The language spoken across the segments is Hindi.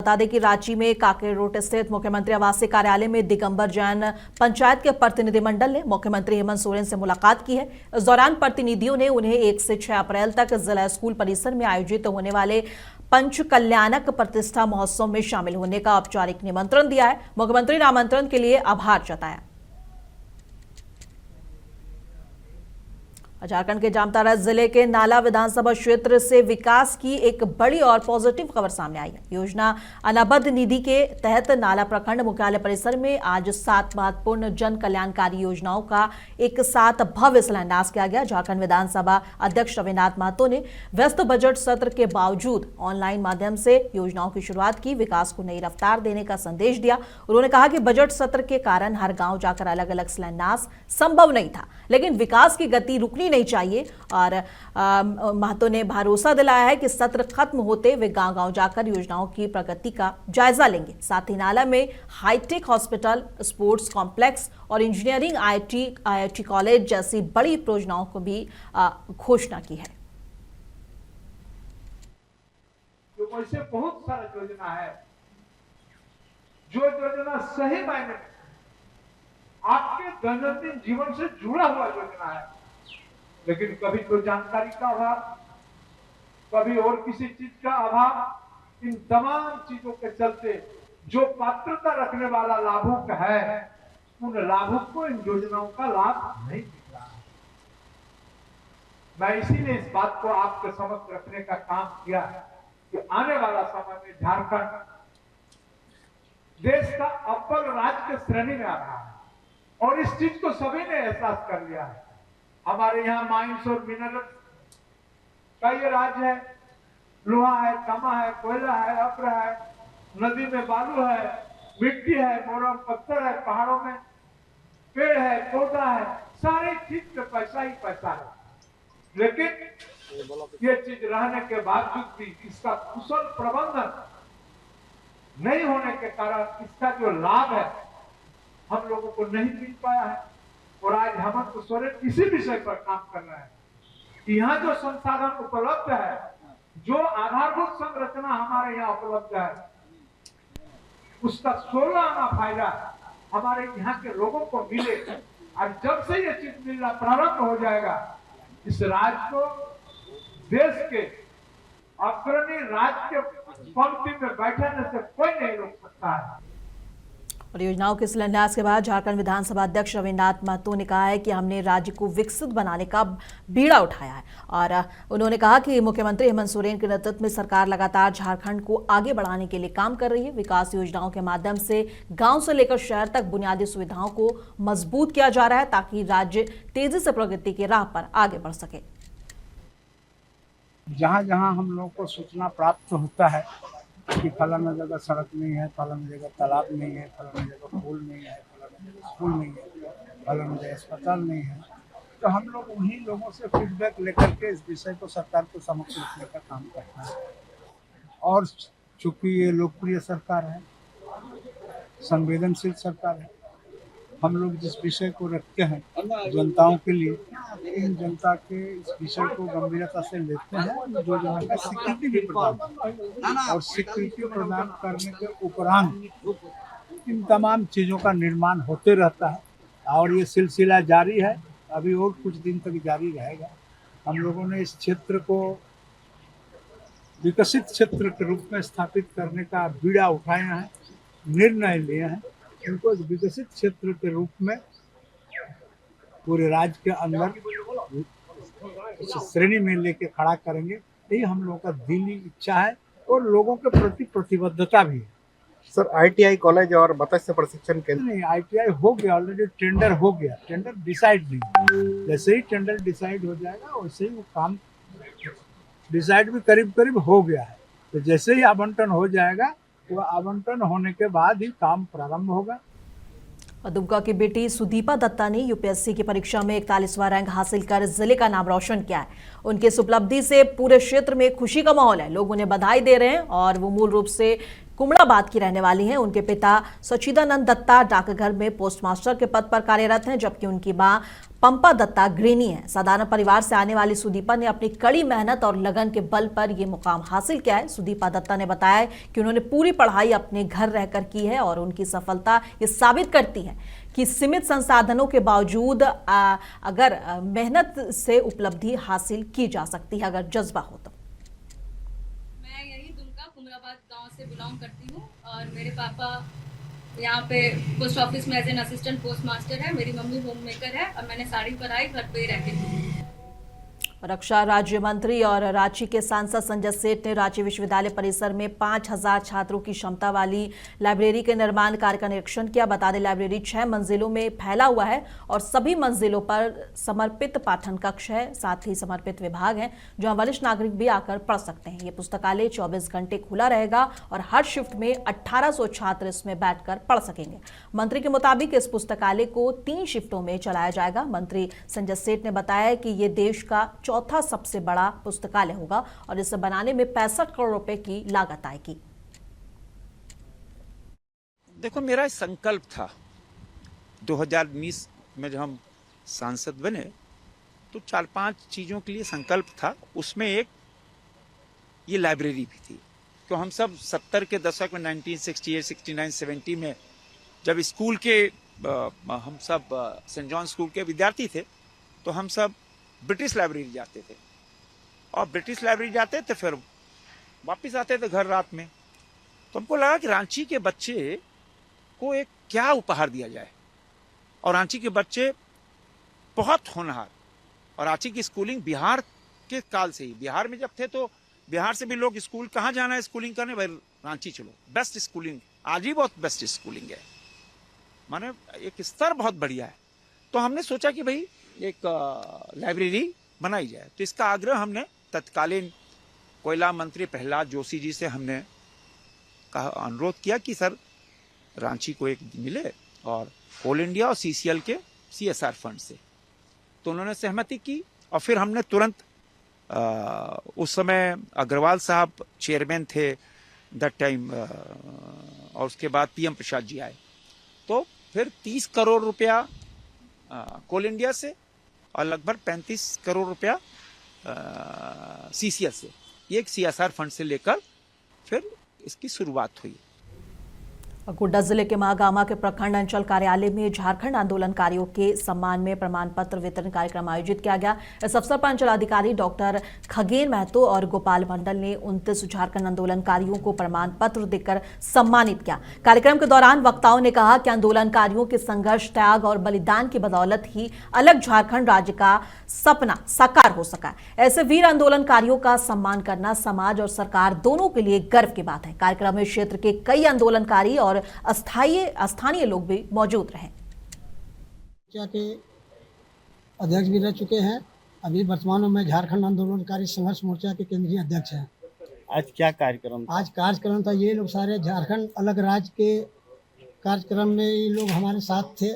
बता दें कि रांची में कांकेर रोड स्थित मुख्यमंत्री आवासीय कार्यालय में दिगंबर जैन पंचायत के प्रतिनिधिमंडल ने मुख्यमंत्री हेमंत सोरेन से मुलाकात की है। इस दौरान प्रतिनिधियों ने उन्हें 1 से 6 अप्रैल तक जिला स्कूल परिसर में आयोजित होने वाले पंच कल्याणक प्रतिष्ठा महोत्सव में शामिल होने का औपचारिक निमंत्रण दिया है। मुख्यमंत्री ने आमंत्रण के लिए आभार जताया। झारखंड के जामताड़ा जिले के नाला विधानसभा क्षेत्र से विकास की एक बड़ी और पॉजिटिव खबर सामने आई है। योजना अनाबद्ध निधि के तहत नाला प्रखंड मुख्यालय परिसर में आज 7 महत्वपूर्ण जन कल्याणकारी योजनाओं का एक साथ भव्य शिलान्यास किया गया। झारखंड विधानसभा अध्यक्ष रविनाथ महतो ने व्यस्त बजट सत्र के बावजूद ऑनलाइन माध्यम से योजनाओं की शुरुआत की, विकास को नई रफ्तार देने का संदेश दिया। उन्होंने कहा कि बजट सत्र के कारण हर गाँव जाकर अलग अलग शिलान्यास संभव नहीं था, लेकिन विकास की गति रुकनी नहीं चाहिए। और महतो ने भरोसा दिलाया है कि सत्र खत्म होते वे गांव-गांव जाकर योजनाओं की प्रगति का जायजा लेंगे। साथ ही नाला में हाईटेक हॉस्पिटल, स्पोर्ट्स कॉम्प्लेक्स और इंजीनियरिंग आईआईटी कॉलेज जैसी बड़ी परियोजनाओं को भी घोषणा की है। तो वैसे बहुत सारा योजना है, जो योजना सही मायने में आपके दैनंदिन जीवन से जुड़ा हुआ योजना है, लेकिन कभी तो जानकारी का अभाव, कभी और किसी चीज का अभाव, इन तमाम चीजों के चलते जो पात्रता रखने वाला लाभुक है, उन लाभुक को इन योजनाओं का लाभ नहीं मिल रहा। मैं इसीलिए इस बात को आपके समक्ष रखने का काम किया कि आने वाला समय में झारखंड देश का अव्वल राज्य के श्रेणी में आ रहा है, और इस चीज को सभी ने एहसास कर लिया है। हमारे यहाँ माइंस और मिनरल का ये राज्य है, लोहा है, तांबा है, कोयला है, अप्र है, नदी में बालू है, मिट्टी है, मोरम पत्थर है, पहाड़ों में पेड़ है, पौधा है, सारी चीज पे पैसा ही पैसा है। लेकिन ये चीज रहने के बावजूद भी इसका कुशल प्रबंधन नहीं होने के कारण इसका जो लाभ है हम लोगों को नहीं मिल पाया है। और आज हेमंत सोरेन इसी विषय पर काम कर रहे हैं कि यहाँ जो संसाधन उपलब्ध है, जो आधारभूत संरचना हमारे यहाँ उपलब्ध है, उसका 16 आना फायदा हमारे यहाँ के लोगों को मिले। और जब से ये चीज मिलना प्रारंभ हो जाएगा, इस राज्य को देश के अग्रणी राज्य के पंक्ति में बैठने से कोई नहीं रोक सकता है। और योजनाओं के शिलान्यास के बाद झारखंड विधानसभा अध्यक्ष रविनाथ महतो ने कहा है कि हमने राज्य को विकसित बनाने का बीड़ा उठाया है। और उन्होंने कहा कि मुख्यमंत्री हेमंत सोरेन के नेतृत्व में सरकार लगातार झारखंड को आगे बढ़ाने के लिए काम कर रही है। विकास योजनाओं के माध्यम से गांव से लेकर शहर तक बुनियादी सुविधाओं को मजबूत किया जा रहा है, ताकि राज्य तेजी से प्रगति की राह पर आगे बढ़ सके। जहाँ जहाँ हम लोगों को सूचना प्राप्त होता है कि फलाना जगह सड़क नहीं है, फलाना जगह तालाब नहीं है, फलाना जगह पुल नहीं है, फलाना जगह स्कूल नहीं है, फलाना जगह अस्पताल नहीं है, तो हम लोग उन्हीं लोगों से फीडबैक लेकर के इस विषय को सरकार को समक्ष रखने का काम करते हैं। और चूंकि ये लोकप्रिय सरकार है, संवेदनशील सरकार है, हम लोग जिस विषय को रखते हैं जनताओं के लिए, इन जनता के इस विषय को गंभीरता से लेते हैं, जो यहाँ का स्वीकृति भी प्रदान और स्वीकृति प्रदान करने के उपरांत इन तमाम चीज़ों का निर्माण होते रहता है। और ये सिलसिला जारी है, अभी और कुछ दिन तक जारी रहेगा। हम लोगों ने इस क्षेत्र को विकसित क्षेत्र के रूप में स्थापित करने का बीड़ा उठाया है, निर्णय लिए हैं। इनको विकसित क्षेत्र के रूप में पूरे राज्य के अंदर इस श्रेणी में लेके खड़ा करेंगे, यही हम लोगों का दिली इच्छा है और लोगों के प्रति प्रतिबद्धता भी है। सर, आईटीआई कॉलेज और मत्स्य प्रशिक्षण केंद्र नहीं, आईटीआई हो गया, ऑलरेडी टेंडर हो गया, टेंडर डिसाइड नहीं। जैसे ही टेंडर डिसाइड हो जाएगा वैसे ही वो काम डिसाइड भी करीब करीब हो गया है। तो जैसे ही आवंटन हो जाएगा, वो आवंटन होने के बाद ही काम प्रारंभ होगा। दुमका की बेटी सुदीपा दत्ता ने यूपीएससी की परीक्षा में 41वां रैंक हासिल कर जिले का नाम रोशन किया है। उनकी इस उपलब्धि से पूरे क्षेत्र में खुशी का माहौल है। लोग उन्हें बधाई दे रहे हैं और वो मूल रूप से कुमड़ाबाद की रहने वाली हैं। उनके पिता सचिदानंद दत्ता डाकघर में पोस्टमास्टर के पद पर कार्यरत हैं, जबकि उनकी मां पंपा दत्ता गृहिणी है। साधारण परिवार से आने वाली सुदीपा ने अपनी कड़ी मेहनत और लगन के बल पर यह मुकाम हासिल किया है। सुदीपा दत्ता ने बताया कि उन्होंने पूरी पढ़ाई अपने घर रहकर की है और उनकी सफलता ये साबित करती है कि सीमित संसाधनों के बावजूद अगर मेहनत से उपलब्धि हासिल की जा सकती है, अगर जज्बा हो तो। मैं यही दुमका कुमराबाद गांव से बिलोंग करती हूँ और मेरे पापा यहाँ पे पोस्ट ऑफिस में as an assistant postmaster है। मेरी मम्मी होम मेकर है और मैंने सारी पढ़ाई घर पे ही रह के की। रक्षा राज्य मंत्री और रांची के सांसद संजय सेठ ने रांची विश्वविद्यालय परिसर में 5000 छात्रों की क्षमता वाली लाइब्रेरी के निर्माण कार्य का निरीक्षण किया। बता दें, लाइब्रेरी 6 मंजिलों में फैला हुआ है और सभी मंजिलों पर समर्पित पाठन कक्ष है, साथ ही समर्पित विभाग हैं जहां वरिष्ठ नागरिक भी आकर पढ़ सकते हैं। ये पुस्तकालय 24 घंटे खुला रहेगा और हर शिफ्ट में 1800 छात्र इसमें बैठकर पढ़ सकेंगे। मंत्री के मुताबिक इस पुस्तकालय को 3 शिफ्टों में चलाया जाएगा। मंत्री संजय सेठ ने बताया कि ये देश का चौथा सबसे बड़ा पुस्तकालय होगा और इसे बनाने में 65 करोड़ रुपए की लागत आएगी। देखो, मेरा संकल्प था 2019 में जब हम सांसद बने तो 4-5 चीजों के लिए संकल्प था। उसमें एक ये लाइब्रेरी भी थी, क्यों हम सब 70 के दशक में 1968, 69, 70 में जब स्कूल के हम सब सेंट जॉन स्कूल के विद्यार्थी थे तो हम सब ब्रिटिश लाइब्रेरी जाते थे और ब्रिटिश लाइब्रेरी जाते थे, फिर वापस आते थे घर रात में। तो हमको लगा कि रांची के बच्चे को एक क्या उपहार दिया जाए, और रांची के बच्चे बहुत होनहार, और रांची की स्कूलिंग बिहार के काल से ही, बिहार में जब थे तो बिहार से भी लोग स्कूल कहाँ जाना है स्कूलिंग करने, भाई रांची चलो, बेस्ट स्कूलिंग, आज भी बहुत बेस्ट स्कूलिंग है, माने एक स्तर बहुत बढ़िया है। तो हमने सोचा कि भाई एक लाइब्रेरी बनाई जाए। तो इसका आग्रह हमने तत्कालीन कोयला मंत्री प्रहलाद जोशी जी से हमने अनुरोध किया कि सर रांची को एक मिले, और ऑल इंडिया और CCL के CSR फंड से। तो उन्होंने सहमति की और फिर हमने तुरंत उस समय अग्रवाल साहब चेयरमैन थे दैट टाइम, और उसके बाद PM प्रसाद जी आए। तो फिर 30 करोड़ रुपया कोल इंडिया से और लगभग 35 करोड़ रुपया CCL से, ये एक CSR फंड से लेकर फिर इसकी शुरुआत हुई। गोड्डा जिले के महागामा के प्रखंड अंचल कार्यालय में झारखंड आंदोलनकारियों के सम्मान में प्रमाण पत्र वितरण कार्यक्रम आयोजित किया गया। इस अवसर पर अंचलाधिकारी डॉक्टर खगेन महतो और गोपाल मंडल ने 29 झारखंड आंदोलनकारियों को प्रमाण पत्र देकर सम्मानित किया। कार्यक्रम के दौरान वक्ताओं ने कहा कि आंदोलनकारियों के संघर्ष, त्याग और बलिदान की बदौलत ही अलग झारखंड राज्य का सपना साकार हो सका। ऐसे वीर आंदोलनकारियों का सम्मान करना समाज और सरकार दोनों के लिए गर्व की बात है। कार्यक्रम में क्षेत्र के कई आंदोलनकारी और स्थानीय लोग भी मौजूद रहे। के अध्यक्ष भी रह चुके हैं। अभी वर्तमान में मैं झारखंड आंदोलनकारी संघर्ष मोर्चा के केंद्रीय अध्यक्ष हैं। आज क्या कार्यक्रम था? आज कार्यक्रम था, ये लोग सारे झारखंड अलग राज्य के कार्यक्रम में ये लोग हमारे साथ थे,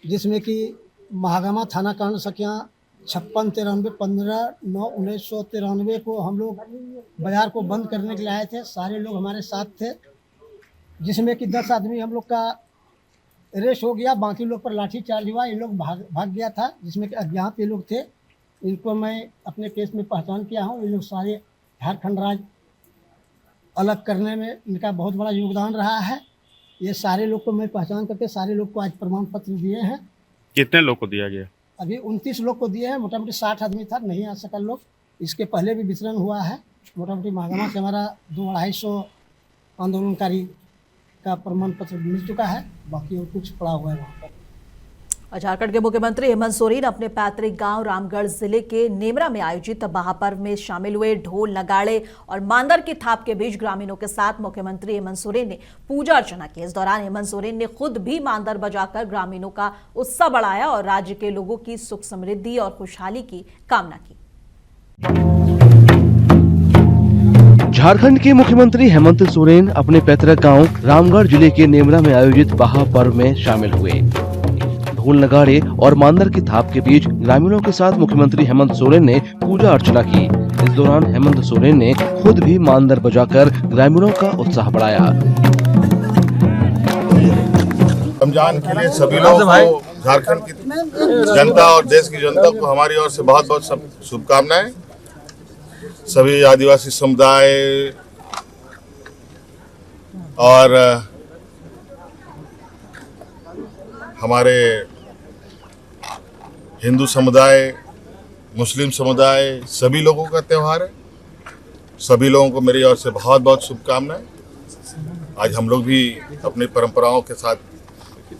जिसमें कि महागामा थाना कांड संख्या 5693 15/9/1993 को हम लोग बाजार को बंद करने के लिए आए थे। सारे लोग हमारे साथ थे, जिसमें कि 10 आदमी हम लोग का अरेस्ट हो गया, बाकी लोग पर लाठीचार्ज हुआ, ये लोग भाग गया था, जिसमें कि अज्ञात ये लोग थे। इनको मैं अपने केस में पहचान किया हूँ। ये लोग सारे झारखंड राज्य अलग करने में इनका बहुत बड़ा योगदान रहा है। ये सारे लोग को मैं पहचान करके सारे लोग को आज प्रमाण पत्र दिए हैं। कितने लोग को दिया गया? अभी 29 लोग को दिए हैं। मोटा मोटी 60 आदमी था, नहीं आ सका लोग। इसके पहले भी वितरण हुआ है। मोटा मोटी महागामा से हमारा 200-250 आंदोलनकारी का प्रमाण पत्र मिल चुका है, बाकी और कुछ पड़ा हुआ है वहाँ पर। झारखंड के मुख्यमंत्री हेमंत सोरेन अपने पैतृक गांव रामगढ़ जिले के नेमरा में आयोजित महापर्व में शामिल हुए। ढोल, नगाड़े और मांदर की थाप के बीच ग्रामीणों के साथ मुख्यमंत्री हेमंत सोरेन ने पूजा अर्चना की। इस दौरान हेमंत सोरेन ने खुद भी मांदर बजाकर ग्रामीणों का उत्साह बढ़ाया और राज्य के लोगों की सुख समृद्धि और खुशहाली की कामना की। झारखंड के मुख्यमंत्री हेमंत सोरेन अपने पैतृक गांव रामगढ़ जिले के नेमरा में आयोजित महापर्व में शामिल हुए। ढोल नगाड़े और मांदर की थाप के बीच ग्रामीणों के साथ मुख्यमंत्री हेमंत सोरेन ने पूजा अर्चना की। इस दौरान हेमंत सोरेन ने खुद भी मांदर बजाकर ग्रामीणों का उत्साह बढ़ाया। रमजान के लिए सभी लोगों को, झारखंड की जनता और देश की जनता को हमारी ओर से बहुत बहुत शुभकामनाएं। सभी आदिवासी समुदाय और हमारे हिंदू समुदाय, मुस्लिम समुदाय, सभी लोगों का त्यौहार है। सभी लोगों को मेरी ओर से बहुत बहुत शुभकामनाएं। आज हम लोग भी अपनी परंपराओं के साथ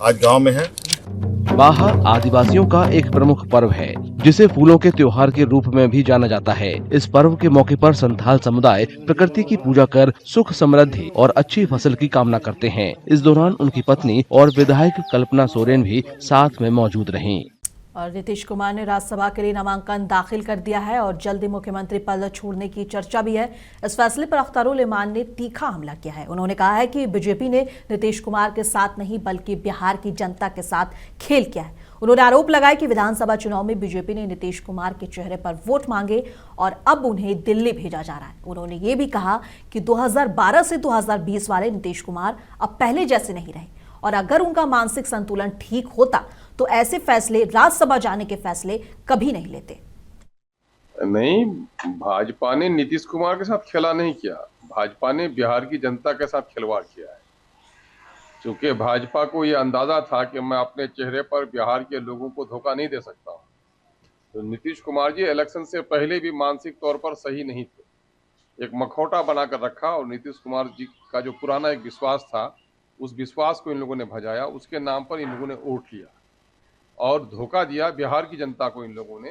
आज गांव में हैं। बाहा आदिवासियों का एक प्रमुख पर्व है, जिसे फूलों के त्योहार के रूप में भी जाना जाता है। इस पर्व के मौके पर संथाल समुदाय प्रकृति की पूजा कर सुख समृद्धि और अच्छी फसल की कामना करते हैं। इस दौरान उनकी पत्नी और विधायक कल्पना सोरेन भी साथ में मौजूद रहीं। और नीतीश कुमार ने राज्यसभा के लिए नामांकन दाखिल कर दिया है और जल्द ही मुख्यमंत्री पद छोड़ने की चर्चा भी है। इस फैसले पर अख्तरुल इमान ने तीखा हमला किया है। उन्होंने कहा है कि बीजेपी ने नीतीश कुमार के साथ नहीं बल्कि बिहार की जनता के साथ खेल किया है। उन्होंने आरोप लगाया कि विधानसभा चुनाव में बीजेपी ने नीतीश कुमार के चेहरे पर वोट मांगे और अब उन्हें दिल्ली भेजा जा रहा है। उन्होंने ये भी कहा कि 2012 से 2020 वाले नीतीश कुमार अब पहले जैसे नहीं रहे और अगर उनका मानसिक संतुलन ठीक होता तो ऐसे फैसले, राज्यसभा जाने के फैसले कभी नहीं लेते। नहीं, भाजपा ने नीतीश कुमार के साथ खेला नहीं किया, भाजपा ने बिहार की जनता के साथ खिलवाड़ किया है। क्योंकि भाजपा को ये अंदाजा था कि मैं अपने चेहरे पर बिहार के लोगों को धोखा नहीं दे सकता हूँ। तो नीतीश कुमार जी इलेक्शन से पहले भी मानसिक तौर पर सही नहीं थे। एक मखौटा बनाकर रखा और नीतीश कुमार जी का जो पुराना एक विश्वास था, उस विश्वास को इन लोगों ने भजाया। उसके नाम पर इन लोगों ने वोट लिया और धोखा दिया बिहार की जनता को इन लोगों ने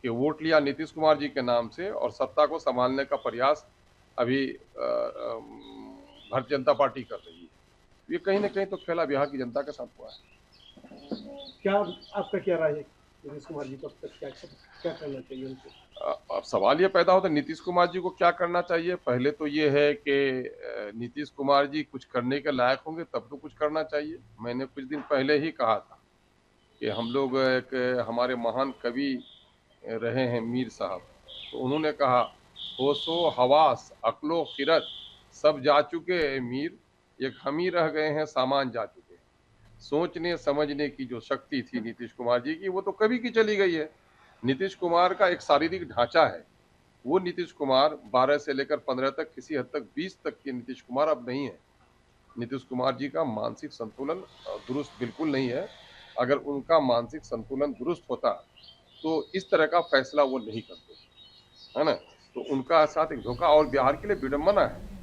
कि वोट लिया नीतीश कुमार जी के नाम से और सत्ता को संभालने का प्रयास अभी भारतीय जनता पार्टी कर रही है। ये कहीं ना कहीं तो खेला बिहार की जनता के साथ हुआ है। क्या आपका क्या राय है नीतीश कुमार जी को क्या करना चाहिए उनको? अब सवाल ये पैदा होता है नीतीश कुमार जी को क्या करना चाहिए। पहले तो ये है कि नीतीश कुमार जी कुछ करने के लायक होंगे तब तो कुछ करना चाहिए। मैंने कुछ दिन पहले ही कहा था कि हम लोग एक हमारे महान कवि रहे हैं मीर साहब, तो उन्होंने कहा होशो हवास अक्लो खिरत सब जा चुके मीर, एक हम ही रह गए हैं सामान जा चुके। सोचने समझने की जो शक्ति थी नीतीश कुमार जी की वो तो कभी की चली गई है। नीतीश कुमार का एक शारीरिक ढांचा है, वो नीतीश कुमार 12 से लेकर 15 तक, किसी हद तक 20 तक के नीतीश कुमार अब नहीं है। नीतीश कुमार जी का मानसिक संतुलन दुरुस्त बिल्कुल नहीं है। अगर उनका मानसिक संतुलन दुरुस्त होता तो इस तरह का फैसला वो नहीं करते, है ना। तो उनका साथ एक धोखा और बिहार के लिए विडंबना है